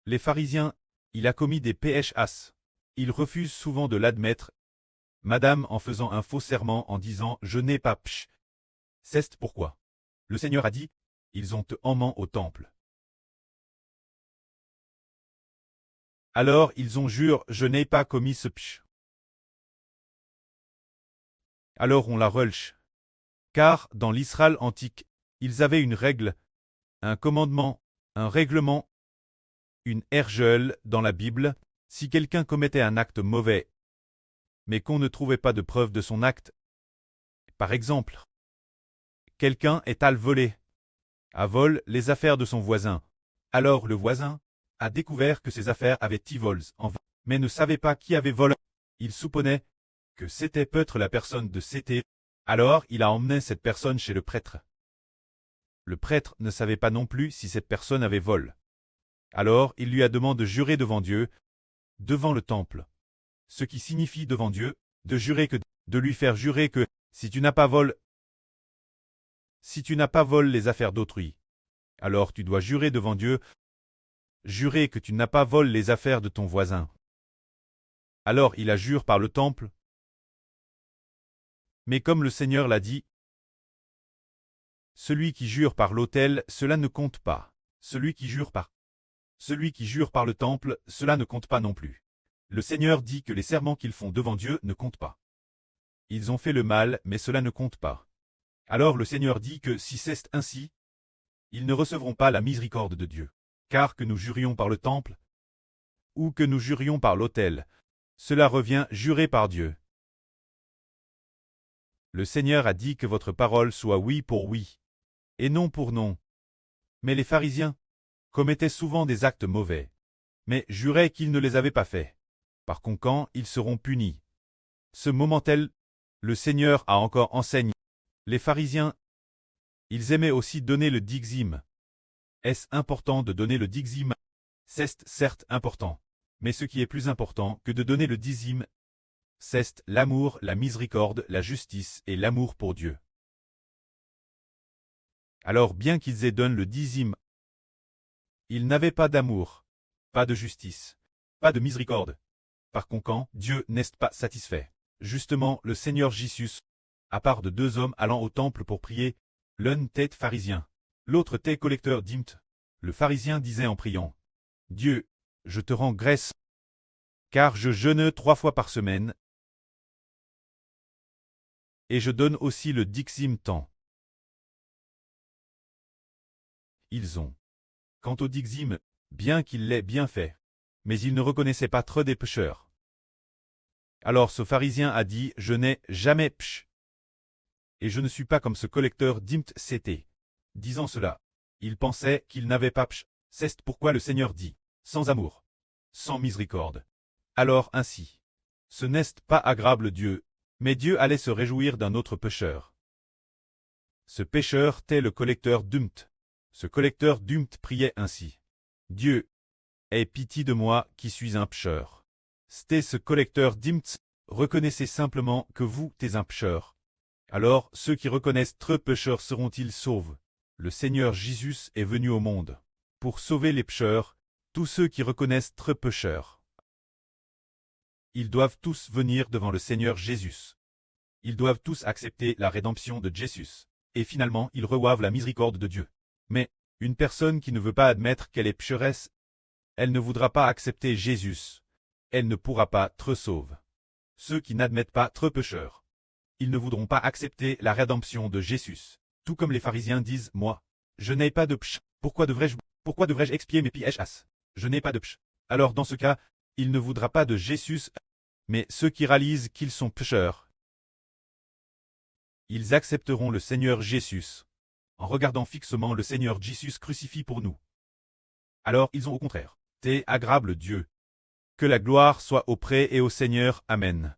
Les pharisiens, il a commis des PHAs. Ils refusent souvent de l'admettre, madame, en faisant un faux serment en disant « Je n'ai pas psh ». C'est pourquoi le Seigneur a dit « Ils ont te emment au temple ». Alors ils ont juré « Je n'ai pas commis ce psh ». Alors on la relâche. Car, dans l'Israël antique, ils avaient une règle, un commandement, un règlement, une ergel dans la Bible, si quelqu'un commettait un acte mauvais, mais qu'on ne trouvait pas de preuve de son acte. Par exemple, quelqu'un est allé voler, a volé les affaires de son voisin. Alors le voisin a découvert que ses affaires avaient été volées en vol, mais ne savait pas qui avait volé. Il soupçonnait que c'était peut-être la personne de c'était. Alors il a emmené cette personne chez le prêtre. Le prêtre ne savait pas non plus si cette personne avait volé. Alors il lui a demandé de jurer devant Dieu, devant le temple. Ce qui signifie devant Dieu, de jurer que, de lui faire jurer que, si tu n'as pas volé les affaires d'autrui, alors tu dois jurer devant Dieu, jurer que tu n'as pas volé les affaires de ton voisin. Alors il a juré par le temple. Mais comme le Seigneur l'a dit, celui qui jure par l'autel, cela ne compte pas. Celui qui jure par le temple, cela ne compte pas non plus. Le Seigneur dit que les serments qu'ils font devant Dieu ne comptent pas. Ils ont fait le mal, mais cela ne compte pas. Alors le Seigneur dit que si c'est ainsi, ils ne recevront pas la miséricorde de Dieu. Car que nous jurions par le temple, ou que nous jurions par l'autel, cela revient jurer par Dieu. Le Seigneur a dit que votre parole soit oui pour oui, et non pour non. Mais les pharisiens commettaient souvent des actes mauvais, mais juraient qu'ils ne les avaient pas faits. Par conséquent, ils seront punis. Ce moment-tel, le Seigneur a encore enseigné. Les pharisiens, ils aimaient aussi donner le dixième. Est-ce important de donner le dixième? C'est certes important. Mais ce qui est plus important que de donner le dixième, c'est l'amour, la miséricorde, la justice et l'amour pour Dieu. Alors bien qu'ils aient donné le dixième, ils n'avaient pas d'amour, pas de justice, pas de miséricorde. Par conséquent, Dieu n'est pas satisfait. Justement, le Seigneur Jésus, à part de deux hommes allant au temple pour prier, l'un était pharisien, l'autre était collecteur d'impôts. Le pharisien disait en priant, « Dieu, je te rends grâce, car je jeûne 3 fois par semaine, et je donne aussi le dixième temps. » Ils ont. Quant au dixième, bien qu'il l'ait bien fait, mais ils ne reconnaissaient pas trop des pécheurs. Alors ce pharisien a dit, je n'ai jamais psh. Et je ne suis pas comme ce collecteur d'impôts c'était. Disant cela, il pensait qu'il n'avait pas psh. C'est pourquoi le Seigneur dit, sans amour, sans miséricorde. Alors ainsi, ce n'est pas agréable Dieu, mais Dieu allait se réjouir d'un autre pécheur. Ce pécheur était le collecteur d'impôts. Ce collecteur d'impôts priait ainsi. Dieu, aie pitié de moi qui suis un pécheur. C'était ce collecteur d'impôts, reconnaissez simplement que vous êtes un pécheur. Alors ceux qui reconnaissent trop pécheurs seront-ils sauvés? Le Seigneur Jésus est venu au monde pour sauver les pécheurs, tous ceux qui reconnaissent trop pécheurs. Ils doivent tous venir devant le Seigneur Jésus. Ils doivent tous accepter la rédemption de Jésus. Et finalement, ils reçoivent la miséricorde de Dieu. Mais, une personne qui ne veut pas admettre qu'elle est pécheresse, elle ne voudra pas accepter Jésus. Elle ne pourra pas être sauvée. Ceux qui n'admettent pas trop pécheurs, ils ne voudront pas accepter la rédemption de Jésus. Tout comme les pharisiens disent, moi, je n'ai pas de péché. Pourquoi devrais-je expier mes péchés? Je n'ai pas de péché. Alors dans ce cas, il ne voudra pas de Jésus, mais ceux qui réalisent qu'ils sont pécheurs, ils accepteront le Seigneur Jésus, en regardant fixement le Seigneur Jésus crucifié pour nous. Alors ils ont au contraire, t'es agréable Dieu. Que la gloire soit auprès et au Seigneur. Amen.